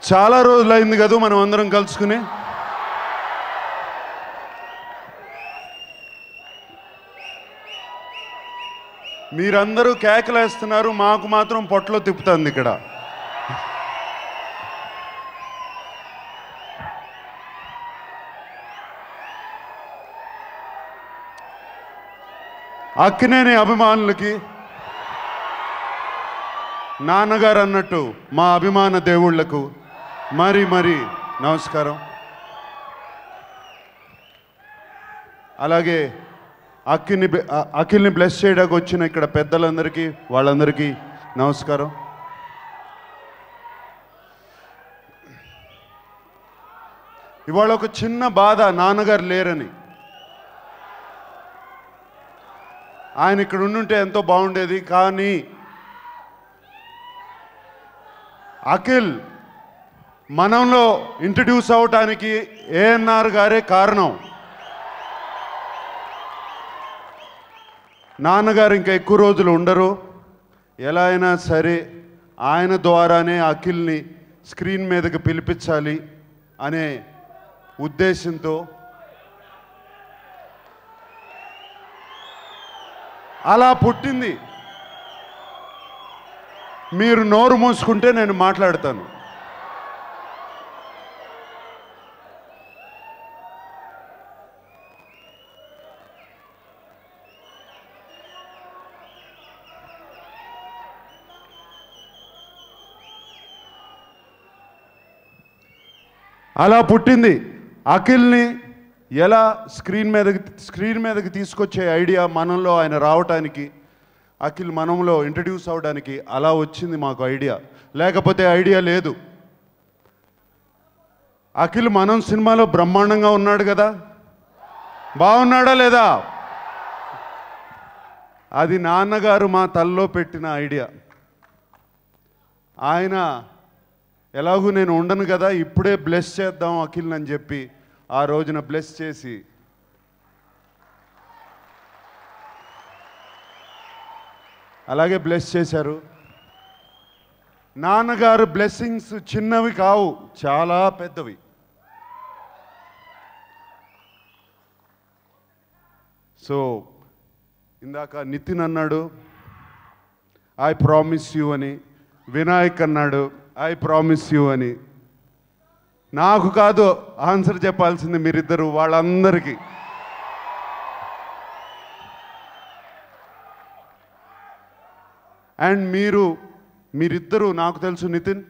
చాలా రోజులైంది కదా మనం అందరం కలుసుకుని. మీరందరూ కేకలేస్తున్నారు, మాకు మాత్రం పొట్టలో తిప్పుతుంది ఇక్కడ. అక్కినేని అభిమానులకి నాన్నగారు అన్నట్టు మా అభిమాన దేవుళ్లకు మరి నమస్కారం. అలాగే అఖిల్ని బ్లెస్ చేయడానికి వచ్చిన ఇక్కడ పెద్దలందరికీ వాళ్ళందరికీ నమస్కారం. ఇవాళ ఒక చిన్న బాధ, నాన్నగారు లేరని. ఆయన ఇక్కడ ఉండుంటే ఎంతో బాగుండేది. కానీ అఖిల్ మనంలో ఇంట్రడ్యూస్ అవటానికి ఏఎన్ఆర్ గారే కారణం. నాన్నగారు ఇంకా ఎక్కువ రోజులు ఉండరు. ఎలా అయినా సరే ఆయన ద్వారానే అఖిల్ని స్క్రీన్ మీదకి పిలిపించాలి అనే ఉద్దేశంతో అలా పుట్టింది. మీరు నోరు మూసుకుంటే నేను మాట్లాడతాను. అలా పుట్టింది. అఖిల్ని ఎలా స్క్రీన్ మీదకి తీసుకొచ్చే ఐడియా మనంలో ఆయన రావటానికి, అఖిల్ మనంలో ఇంట్రడ్యూస్ అవడానికి అలా వచ్చింది మాకు ఐడియా. లేకపోతే ఐడియా లేదు. అఖిల్ మనం సినిమాలో బ్రహ్మాండంగా ఉన్నాడు కదా, బాగున్నాడా లేదా? అది నాన్నగారు మా తల్లో పెట్టిన ఐడియా. ఆయన ఎలాగూ నేను ఉండను కదా, ఇప్పుడే బ్లెస్ చేద్దాం అఖిల్ అని చెప్పి ఆ రోజున బ్లెస్ చేసి అలాగే బ్లెస్ చేశారు. నాన్నగారు బ్లెస్సింగ్స్ చిన్నవి కావు, చాలా పెద్దవి. సో ఇందాక నితిన్ అన్నాడు ఐ ప్రామిస్ యూ అని, వినాయక్ అన్నాడు ఐ ప్రామిస్ యూ అని. నాకు కాదు ఆన్సర్ చెప్పాల్సింది మీరిద్దరు, వాళ్ళందరికీ. అండ్ మీరిద్దరూ నాకు తెలుసు, నితిన్,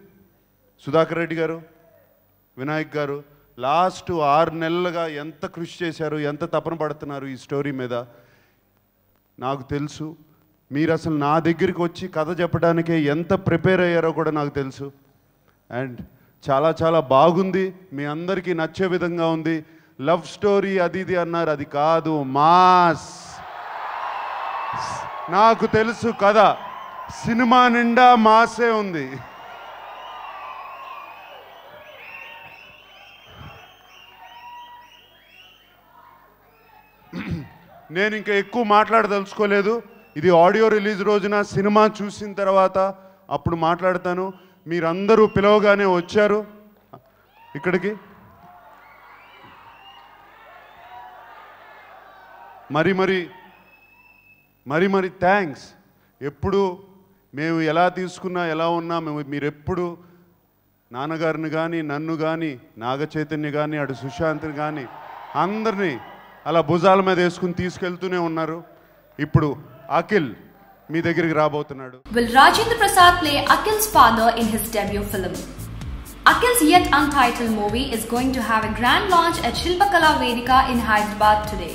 సుధాకర్ రెడ్డి గారు, వినాయక్ గారు లాస్ట్ 6 నెలలుగా ఎంత కృషి చేశారు, ఎంత తపన పడుతున్నారు ఈ స్టోరీ మీద నాకు తెలుసు. మీరు అసలు నా దగ్గరికి వచ్చి కథ చెప్పడానికే ఎంత ప్రిపేర్ అయ్యారో కూడా నాకు తెలుసు. అండ్ చాలా బాగుంది, మీ అందరికీ నచ్చే విధంగా ఉంది. లవ్ స్టోరీ అది ఇది అన్నారు, అది కాదు, మాస్. నాకు తెలుసు కదా, సినిమా నిండా మాసే ఉంది. నేను ఇంకా ఎక్కువ మాట్లాడదలుచుకోలేదు. ఇది ఆడియో రిలీజ్ రోజున సినిమా చూసిన తర్వాత అప్పుడు మాట్లాడతాను. మీరందరూ పిలవగానే వచ్చారు ఇక్కడికి. మరి థ్యాంక్స్. ఎప్పుడు మేము ఎలా తీసుకున్నా ఎలా ఉన్నా మీరెప్పుడు నాన్నగారిని కానీ, నన్ను కానీ, నాగ చైతన్య కానీ, అటు సుశాంత్ని కానీ అందరినీ అలా భుజాల మీద వేసుకుని తీసుకెళ్తూనే ఉన్నారు. ఇప్పుడు అఖిల్ మీ దగ్గరికి రాబోతున్నాడు. Will Rajendra Prasad play Akhil's father in his debut film? Akhil's yet untitled movie is going to have a grand launch at Shilpakala Vedika in Hyderabad today.